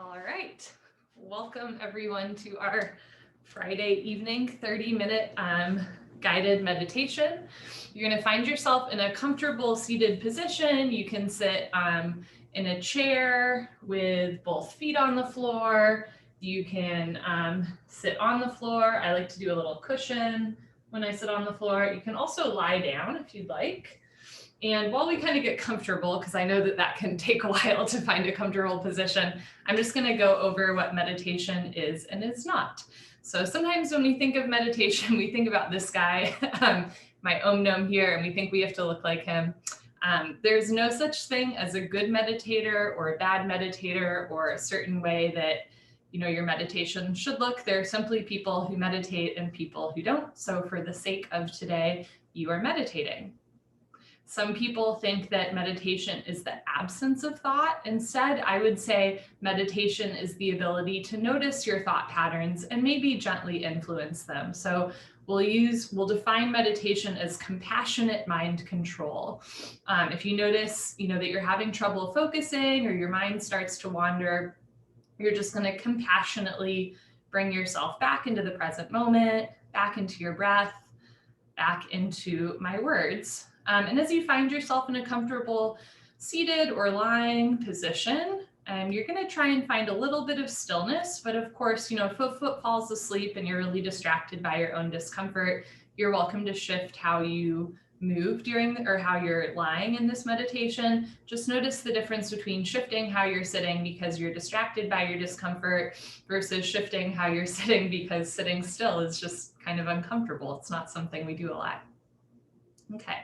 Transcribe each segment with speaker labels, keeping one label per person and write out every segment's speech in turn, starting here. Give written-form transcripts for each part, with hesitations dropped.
Speaker 1: All right. Welcome everyone to our Friday evening 30-minute guided meditation. You're going to find yourself in a comfortable seated position. You can sit in a chair with both feet on the floor. You can sit on the floor. I like to do a little cushion when I sit on the floor. You can also lie down if you'd like. And while we kind of get comfortable, because I know that that can take a while to find a comfortable position, I'm just going to go over what meditation is and is not. So sometimes when we think of meditation, we think about this guy, my Om Nom here, and we think we have to look like him. There's no such thing as a good meditator or a bad meditator or a certain way that your meditation should look. There are simply people who meditate and people who don't. So for the sake of today, you are meditating. Some people think that meditation is the absence of thought. Instead, I would say meditation is the ability to notice your thought patterns and maybe gently influence them. So we'll define meditation as compassionate mind control. If you notice, that you're having trouble focusing or your mind starts to wander, you're just going to compassionately bring yourself back into the present moment, back into your breath, back into my words. And as you find yourself in a comfortable seated or lying position, you're going to try and find a little bit of stillness. But of course, if a foot falls asleep and you're really distracted by your own discomfort, you're welcome to shift how you move or how you're lying in this meditation. Just notice the difference between shifting how you're sitting because you're distracted by your discomfort versus shifting how you're sitting because sitting still is just kind of uncomfortable. It's not something we do a lot. Okay.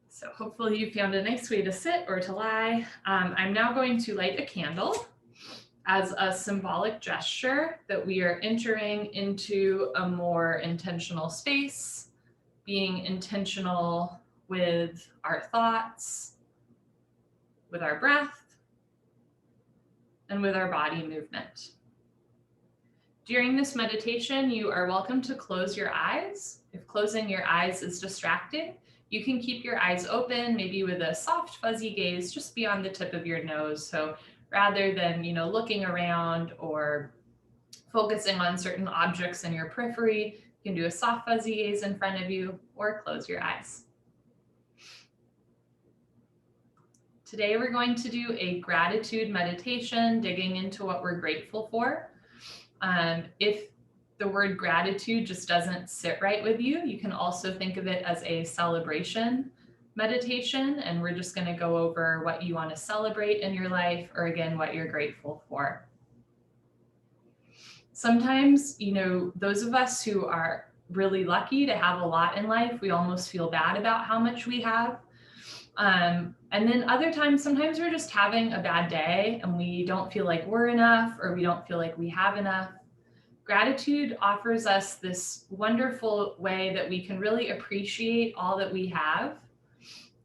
Speaker 1: So hopefully you found a nice way to sit or to lie. I'm now going to light a candle as a symbolic gesture that we are entering into a more intentional space, being intentional with our thoughts, with our breath, and with our body movement. During this meditation, you are welcome to close your eyes. If closing your eyes is distracting, you can keep your eyes open, maybe with a soft, fuzzy gaze just beyond the tip of your nose. So rather than, looking around or focusing on certain objects in your periphery, you can do a soft, fuzzy gaze in front of you or close your eyes. Today, we're going to do a gratitude meditation, digging into what we're grateful for. If the word gratitude just doesn't sit right with you, you can also think of it as a celebration meditation, and we're just going to go over what you want to celebrate in your life, or again, what you're grateful for. Sometimes, those of us who are really lucky to have a lot in life, we almost feel bad about how much we have. And then other times, sometimes we're just having a bad day and we don't feel like we're enough, or we don't feel like we have enough. Gratitude offers us this wonderful way that we can really appreciate all that we have,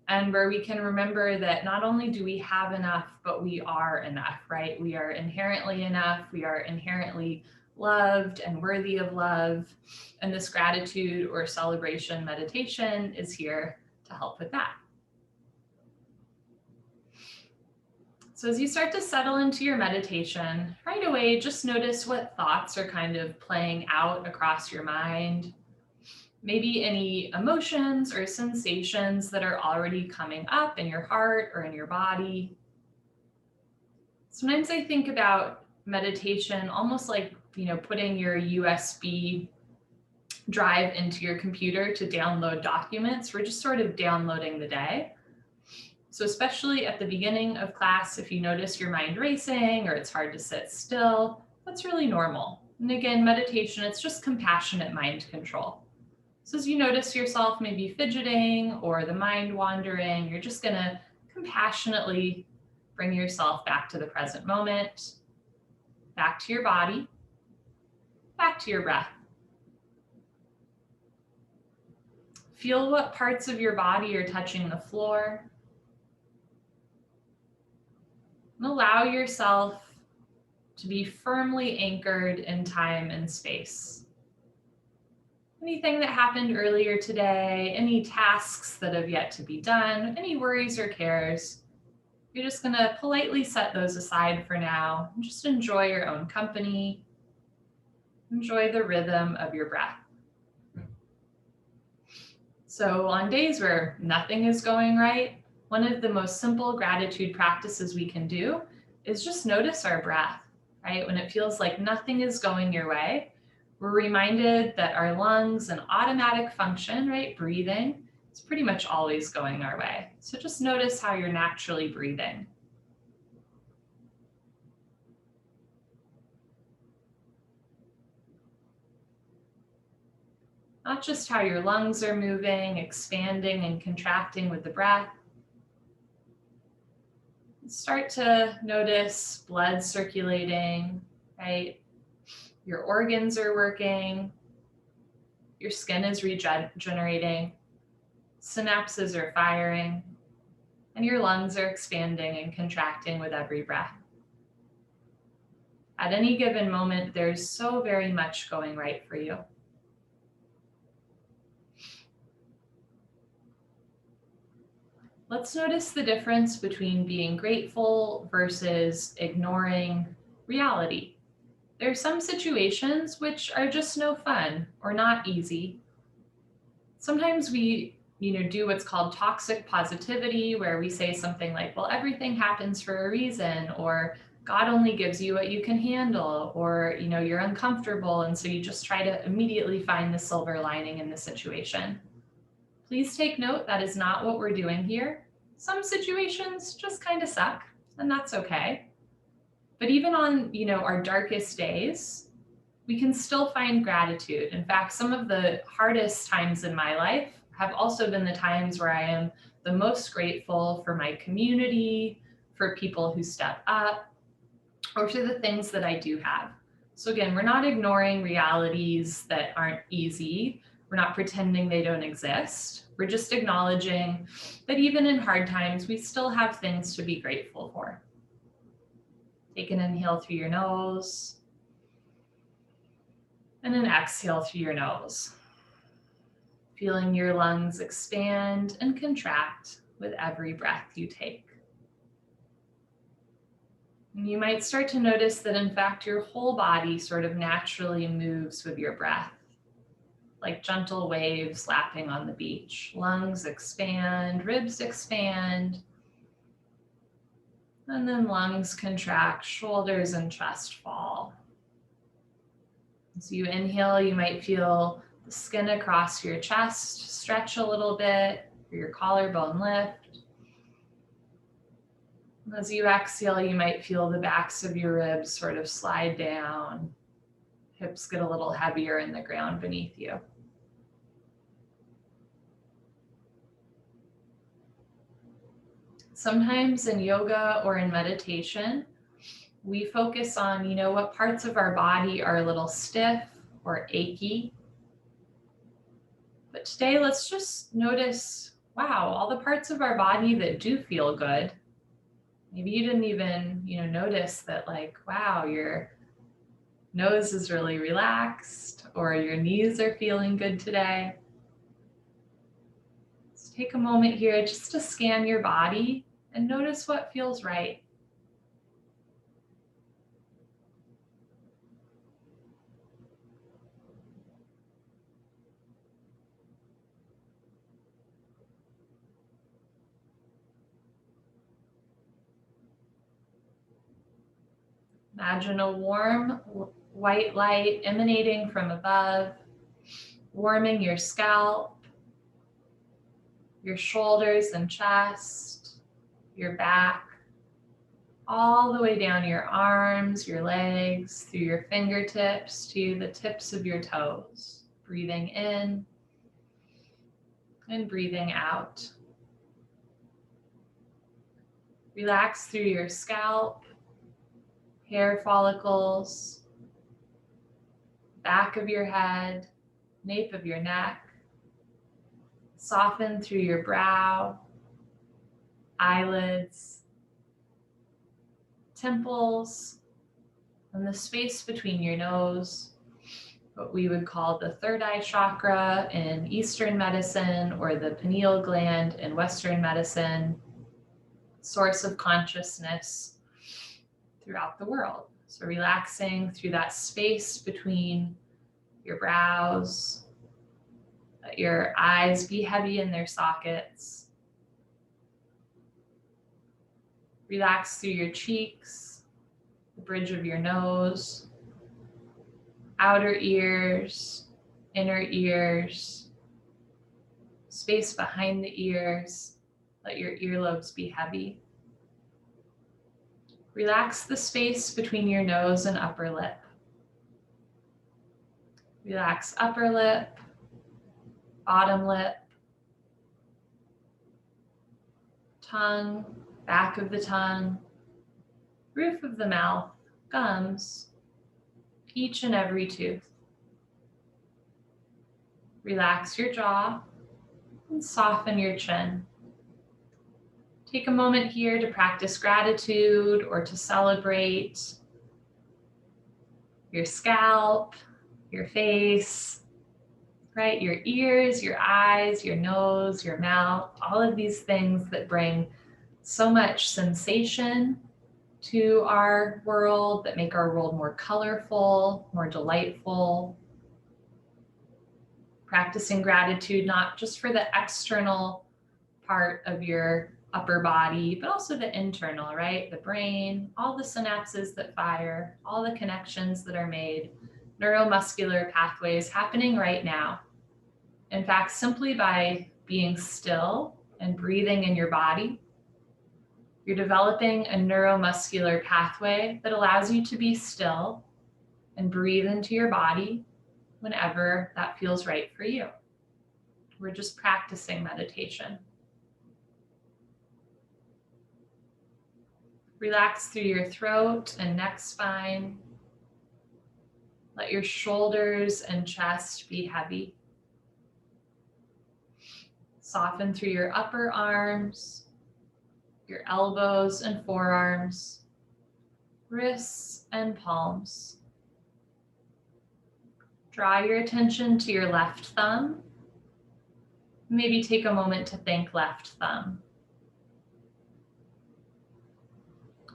Speaker 1: and where we can remember that not only do we have enough, but we are enough, right? We are inherently enough. We are inherently loved and worthy of love. And this gratitude or celebration meditation is here to help with that. So as you start to settle into your meditation, right away, just notice what thoughts are kind of playing out across your mind. Maybe any emotions or sensations that are already coming up in your heart or in your body. Sometimes I think about meditation almost like, putting your USB drive into your computer to download documents. We're just sort of downloading the day. So especially at the beginning of class, if you notice your mind racing or it's hard to sit still, that's really normal. And again, meditation, it's just compassionate mind control. So as you notice yourself maybe fidgeting or the mind wandering, you're just gonna compassionately bring yourself back to the present moment, back to your body, back to your breath. Feel what parts of your body are touching the floor. And allow yourself to be firmly anchored in time and space. Anything that happened earlier today, any tasks that have yet to be done, any worries or cares, You're just going to politely set those aside for now and just enjoy your own company. Enjoy the rhythm of your breath. So on days where nothing is going right, one of the most simple gratitude practices we can do is just notice our breath, right? When it feels like nothing is going your way, we're reminded that our lungs and automatic function, right, breathing, is pretty much always going our way. So just notice how you're naturally breathing. Not just how your lungs are moving, expanding and contracting with the breath. Start to notice blood circulating, right? Your organs are working, your skin is regenerating, synapses are firing, and your lungs are expanding and contracting with every breath. At any given moment, there's so very much going right for you. Let's notice the difference between being grateful versus ignoring reality. There are some situations which are just no fun or not easy. Sometimes we, do what's called toxic positivity, where we say something like, well, everything happens for a reason, or God only gives you what you can handle, or, you're uncomfortable. And so you just try to immediately find the silver lining in the situation. Please take note, that is not what we're doing here. Some situations just kind of suck, and that's okay. But even on, our darkest days, we can still find gratitude. In fact, some of the hardest times in my life have also been the times where I am the most grateful for my community, for people who step up, or for the things that I do have. So again, we're not ignoring realities that aren't easy. We're not pretending they don't exist. We're just acknowledging that even in hard times, we still have things to be grateful for. Take an inhale through your nose and an exhale through your nose. Feeling your lungs expand and contract with every breath you take. And you might start to notice that in fact, your whole body sort of naturally moves with your breath, like gentle waves lapping on the beach. Lungs expand, ribs expand, and then lungs contract, shoulders and chest fall. As you inhale, you might feel the skin across your chest stretch a little bit, or your collarbone lift. As you exhale, you might feel the backs of your ribs sort of slide down, hips get a little heavier in the ground beneath you. Sometimes in yoga or in meditation, we focus on, what parts of our body are a little stiff or achy. But today, let's just notice, wow, all the parts of our body that do feel good. Maybe you didn't even, notice that, like, wow, your nose is really relaxed, or your knees are feeling good today. Let's take a moment here just to scan your body and notice what feels right. Imagine a warm white light emanating from above, warming your scalp, your shoulders and chest, your back, all the way down your arms, your legs, through your fingertips to the tips of your toes. Breathing in and breathing out. Relax through your scalp, hair follicles, back of your head, nape of your neck. Soften through your brow, eyelids, temples, and the space between your nose, what we would call the third eye chakra in Eastern medicine, or the pineal gland in Western medicine. source of consciousness throughout the world. So relaxing through that space between your brows. Let your eyes be heavy in their sockets. Relax through your cheeks, the bridge of your nose, outer ears, inner ears, space behind the ears. Let your earlobes be heavy. Relax the space between your nose and upper lip. Relax upper lip, bottom lip, tongue, back of the tongue, roof of the mouth, gums, each and every tooth. Relax your jaw and soften your chin. Take a moment here to practice gratitude or to celebrate your scalp, your face, right? Your ears, your eyes, your nose, your mouth, all of these things that bring so much sensation to our world, that make our world more colorful, more delightful. Practicing gratitude, not just for the external part of your upper body, but also the internal, right? The brain, all the synapses that fire, all the connections that are made, neuromuscular pathways happening right now. In fact, simply by being still and breathing in your body, you're developing a neuromuscular pathway that allows you to be still and breathe into your body whenever that feels right for you. We're just practicing meditation. Relax through your throat and neck spine. Let your shoulders and chest be heavy. Soften through your upper arms, your elbows and forearms, wrists and palms. Draw your attention to your left thumb. Maybe take a moment to thank left thumb.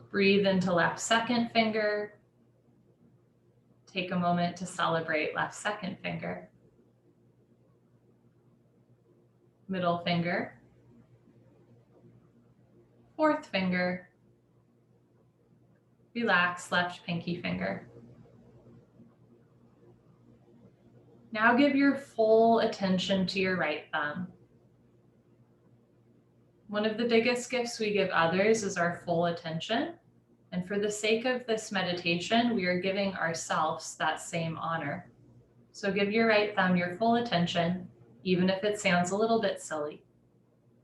Speaker 1: Breathe into left second finger. Take a moment to celebrate left second finger. Middle finger. Fourth finger. Relax left pinky finger. Now give your full attention to your right thumb. One of the biggest gifts we give others is our full attention. And for the sake of this meditation, we are giving ourselves that same honor. So give your right thumb your full attention, even if it sounds a little bit silly.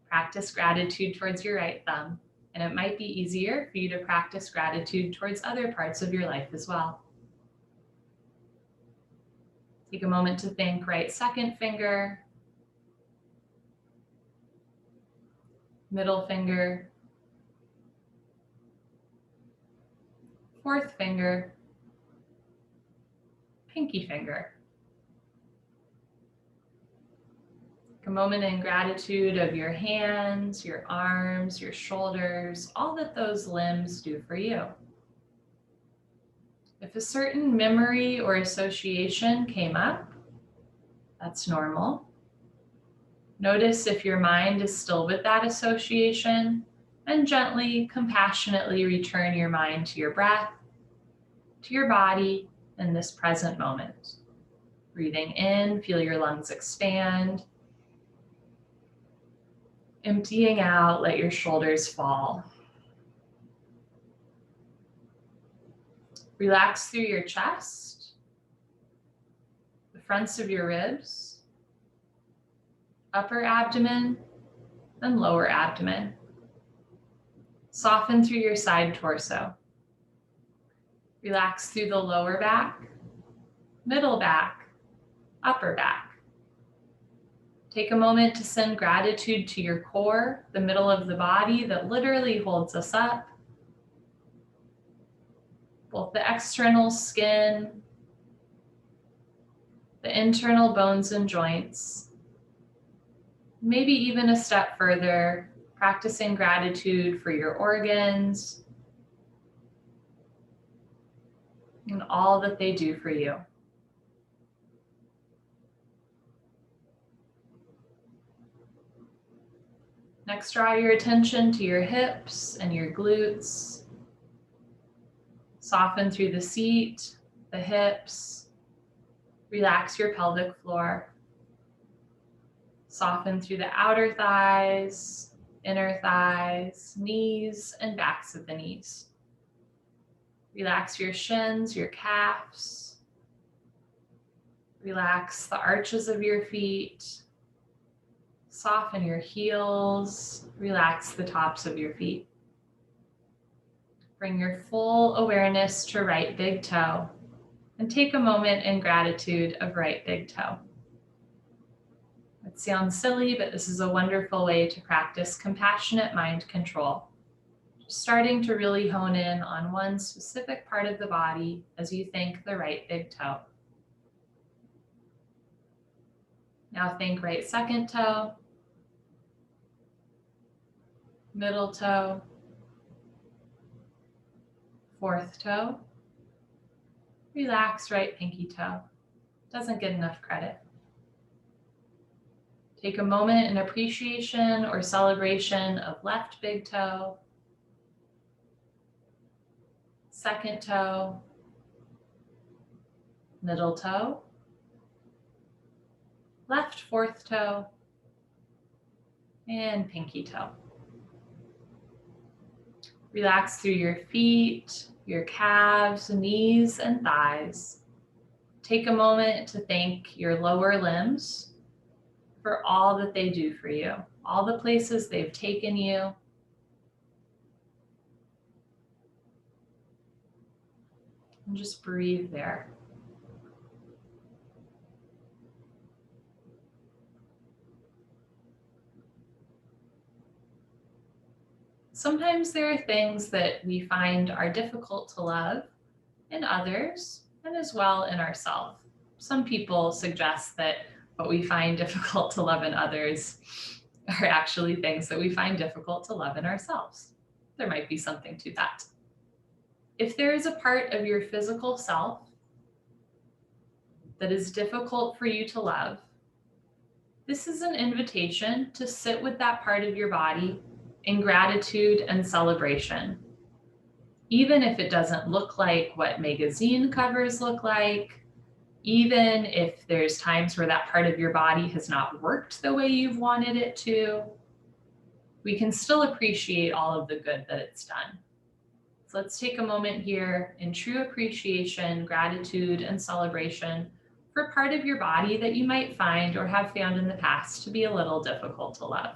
Speaker 1: Practice gratitude towards your right thumb, and it might be easier for you to practice gratitude towards other parts of your life as well. Take a moment to thank right second finger, middle finger, fourth finger, pinky finger. Take a moment in gratitude of your hands, your arms, your shoulders, all that those limbs do for you. If a certain memory or association came up, that's normal. Notice if your mind is still with that association, and gently, compassionately return your mind to your breath, to your body in this present moment. Breathing in, feel your lungs expand. Emptying out, let your shoulders fall. Relax through your chest, the fronts of your ribs, upper abdomen, and lower abdomen. Soften through your side torso. Relax through the lower back, middle back, upper back. Take a moment to send gratitude to your core, the middle of the body that literally holds us up. Both the external skin, the internal bones and joints, maybe even a step further, practicing gratitude for your organs and all that they do for you. Next, draw your attention to your hips and your glutes. Soften through the seat, the hips. Relax your pelvic floor. Soften through the outer thighs, inner thighs, knees, and backs of the knees. Relax your shins, your calves. Relax the arches of your feet. Soften your heels. Relax the tops of your feet. Bring your full awareness to right big toe and take a moment in gratitude of right big toe. It sounds silly, but this is a wonderful way to practice compassionate mind control. Just starting to really hone in on one specific part of the body as you thank the right big toe. Now think right second toe, middle toe, fourth toe. Relax right pinky toe. Doesn't get enough credit. Take a moment in appreciation or celebration of left big toe, second toe, middle toe, left fourth toe, and pinky toe. Relax through your feet, your calves, knees, and thighs. Take a moment to thank your lower limbs for all that they do for you, all the places they've taken you. And just breathe there. Sometimes there are things that we find are difficult to love in others and as well in ourselves. Some people suggest that what we find difficult to love in others are actually things that we find difficult to love in ourselves. There might be something to that. If there is a part of your physical self that is difficult for you to love, this is an invitation to sit with that part of your body in gratitude and celebration. Even if it doesn't look like what magazine covers look like, even if there's times where that part of your body has not worked the way you've wanted it to, we can still appreciate all of the good that it's done. So let's take a moment here in true appreciation, gratitude, and celebration for part of your body that you might find or have found in the past to be a little difficult to love.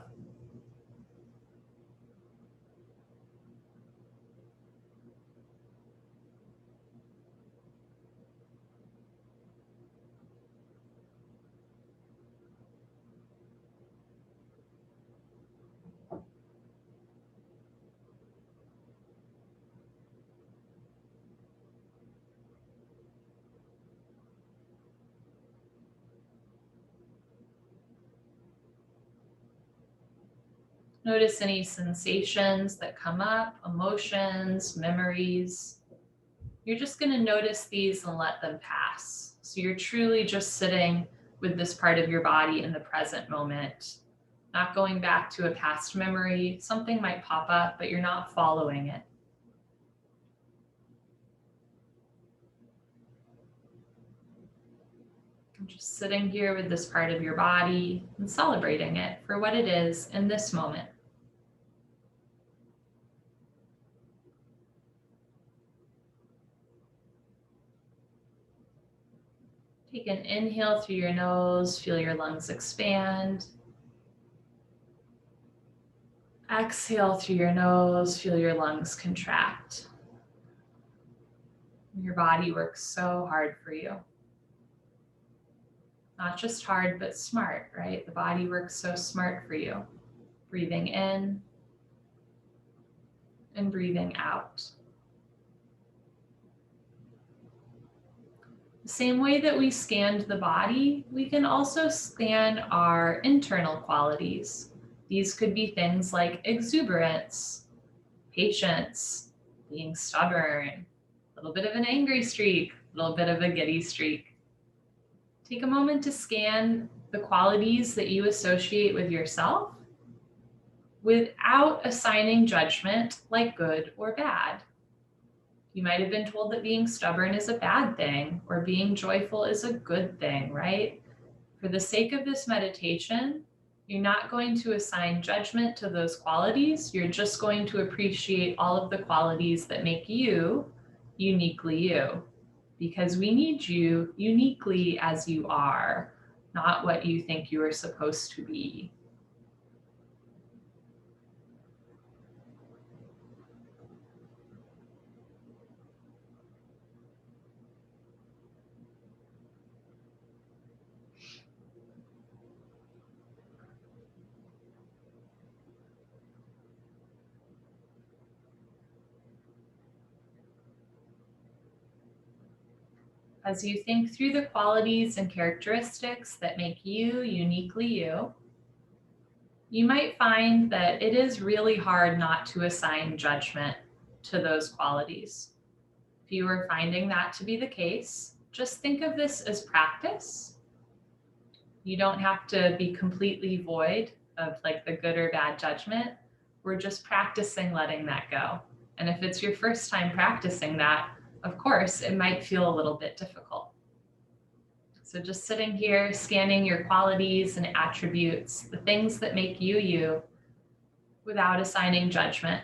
Speaker 1: Notice any sensations that come up, emotions, memories. You're just going to notice these and let them pass. So you're truly just sitting with this part of your body in the present moment, not going back to a past memory. Something might pop up, but you're not following it. I'm just sitting here with this part of your body and celebrating it for what it is in this moment. Take an inhale through your nose, feel your lungs expand. Exhale through your nose, feel your lungs contract. Your body works so hard for you. Not just hard, but smart, right? The body works so smart for you. Breathing in and breathing out. The same way that we scanned the body, we can also scan our internal qualities, These could be things like exuberance, patience, being stubborn, a little bit of an angry streak, a little bit of a giddy streak. Take a moment to scan the qualities that you associate with yourself without assigning judgment like good or bad. You might have been told that being stubborn is a bad thing or being joyful is a good thing, right? For the sake of this meditation, you're not going to assign judgment to those qualities. You're just going to appreciate all of the qualities that make you uniquely you, because we need you uniquely as you are, not what you think you are supposed to be. As you think through the qualities and characteristics that make you uniquely you, you might find that it is really hard not to assign judgment to those qualities. If you are finding that to be the case, just think of this as practice. You don't have to be completely void of like the good or bad judgment. We're just practicing letting that go. And if it's your first time practicing that, of course, it might feel a little bit difficult. So just sitting here, scanning your qualities and attributes, the things that make you you, without assigning judgment.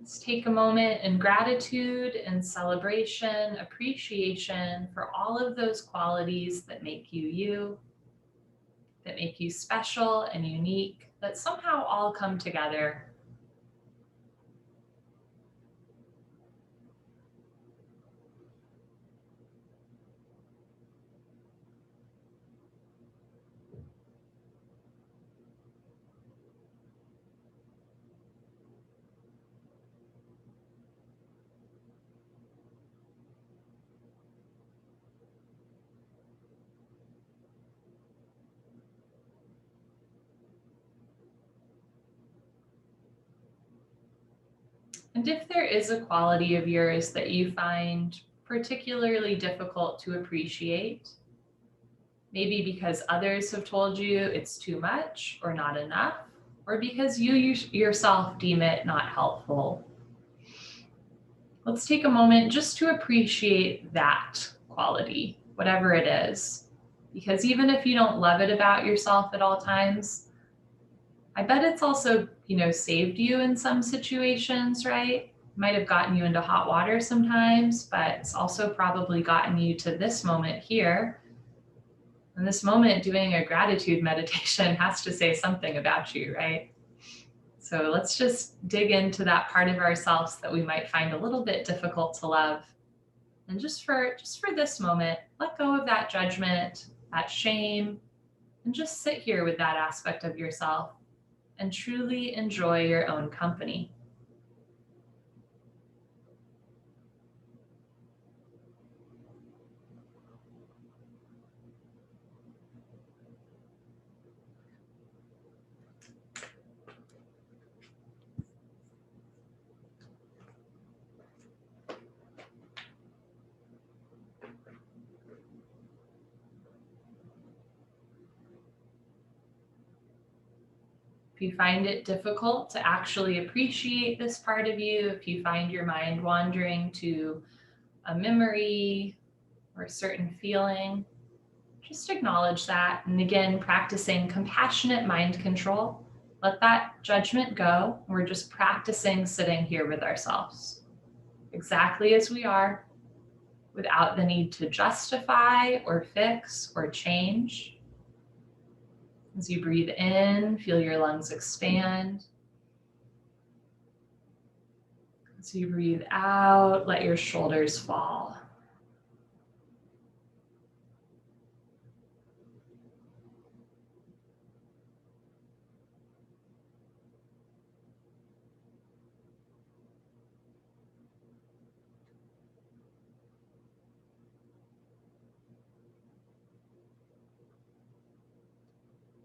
Speaker 1: Let's take a moment in gratitude and celebration, appreciation for all of those qualities that make you you, that make you special and unique, that somehow all come together. And if there is a quality of yours that you find particularly difficult to appreciate, maybe because others have told you it's too much or not enough, or because you yourself deem it not helpful, let's take a moment just to appreciate that quality, whatever it is. Because even if you don't love it about yourself at all times, I bet it's also, saved you in some situations, right? Might have gotten you into hot water sometimes, but it's also probably gotten you to this moment here. And this moment doing a gratitude meditation has to say something about you, right? So let's just dig into that part of ourselves that we might find a little bit difficult to love. And just for this moment, let go of that judgment, that shame, and just sit here with that aspect of yourself and truly enjoy your own company. If you find it difficult to actually appreciate this part of you, if you find your mind wandering to a memory or a certain feeling, just acknowledge that. And again, practicing compassionate mind control. Let that judgment go. We're just practicing sitting here with ourselves, exactly as we are, without the need to justify or fix or change. As you breathe in, feel your lungs expand. As you breathe out, let your shoulders fall.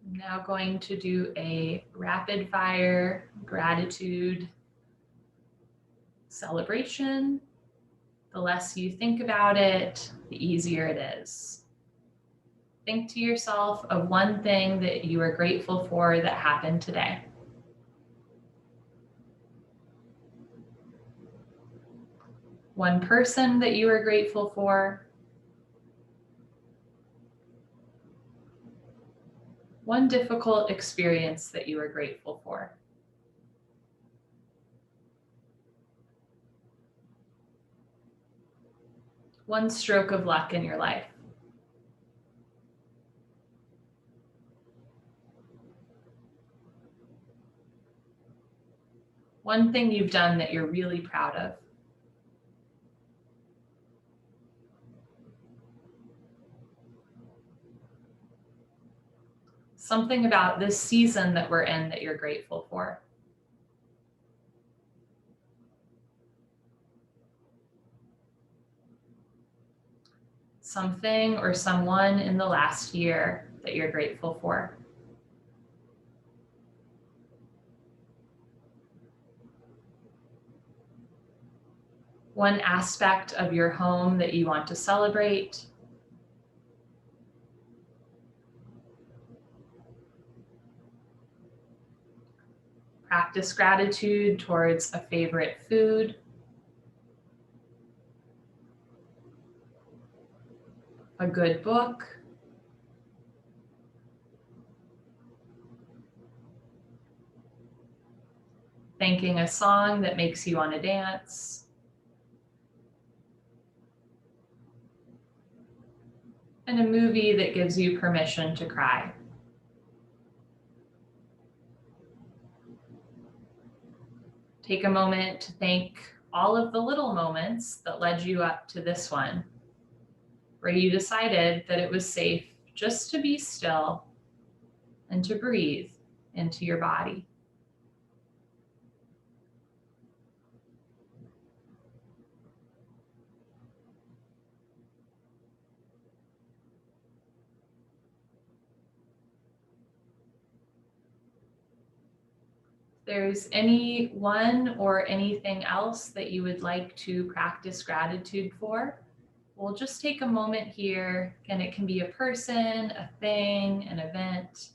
Speaker 1: I'm now going to do a rapid fire gratitude celebration. The less you think about it, the easier it is. Think to yourself of one thing that you are grateful for that happened today. One person that you are grateful for. One difficult experience that you are grateful for. One stroke of luck in your life. One thing you've done that you're really proud of. Something about this season that we're in that you're grateful for. Something or someone in the last year that you're grateful for. One aspect of your home that you want to celebrate. Practice gratitude towards a favorite food. A good book. Thanking a song that makes you want to dance. And a movie that gives you permission to cry. Take a moment to thank all of the little moments that led you up to this one, where you decided that it was safe just to be still and to breathe into your body. There's anyone or anything else that you would like to practice gratitude for, we'll just take a moment here, and it can be a person, a thing, an event.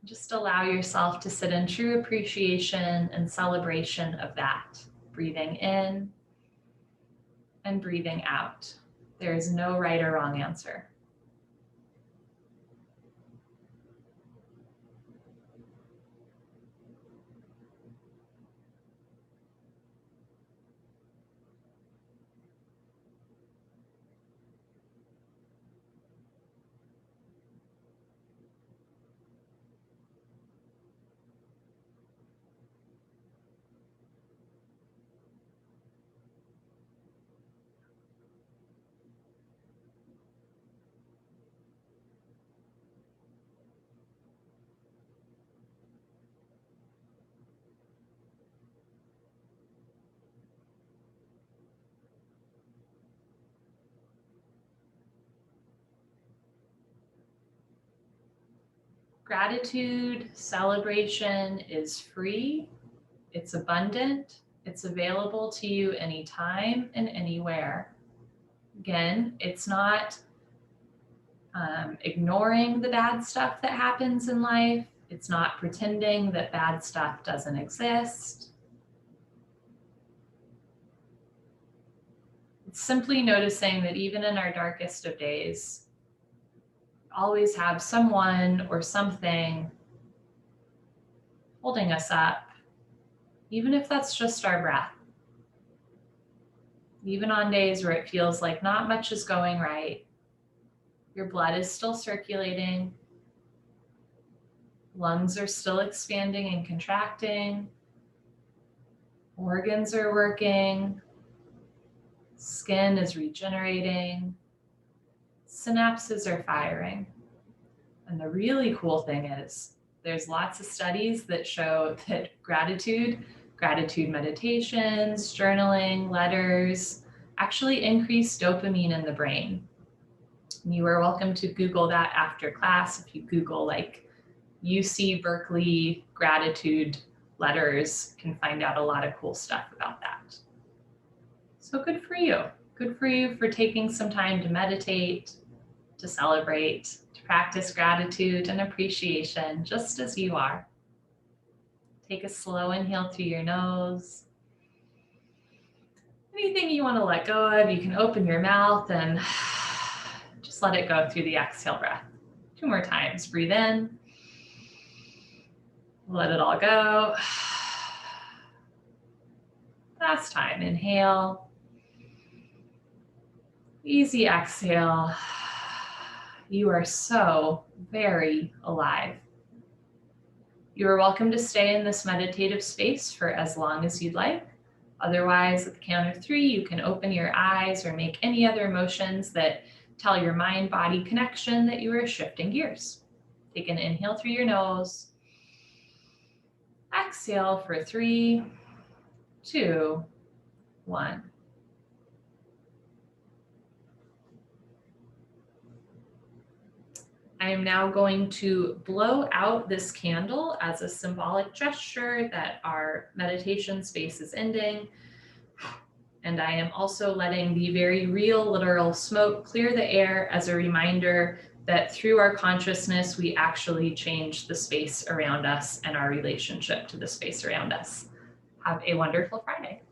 Speaker 1: Just allow yourself to sit in true appreciation and celebration of that, breathing in and breathing out. There is no right or wrong answer. Gratitude celebration is free, it's abundant, it's available to you anytime and anywhere. Again, it's not ignoring the bad stuff that happens in life. It's not pretending that bad stuff doesn't exist. It's simply noticing that even in our darkest of days, always have someone or something holding us up, even if that's just our breath. Even on days where it feels like not much is going right, your blood is still circulating, lungs are still expanding and contracting, Organs are working. Skin is regenerating. Synapses are firing. And the really cool thing is there's lots of studies that show that gratitude meditations, journaling, letters, actually increase dopamine in the brain. You are welcome to Google that after class. If you Google like UC Berkeley gratitude letters, you can find out a lot of cool stuff about that. So good for you. Good for you for taking some time to meditate, to celebrate, to practice gratitude and appreciation just as you are. Take a slow inhale through your nose. Anything you want to let go of, you can open your mouth and just let it go through the exhale breath. 2 more times. Breathe in. Let it all go. Last time. Inhale. Easy exhale. You are so very alive. You are welcome to stay in this meditative space for as long as you'd like. Otherwise, at the count of 3, you can open your eyes or make any other motions that tell your mind-body connection that you are shifting gears. Take an inhale through your nose. Exhale for 3, 2, 1. I am now going to blow out this candle as a symbolic gesture that our meditation space is ending. And I am also letting the very real, literal smoke clear the air as a reminder that through our consciousness, we actually change the space around us and our relationship to the space around us. Have a wonderful Friday.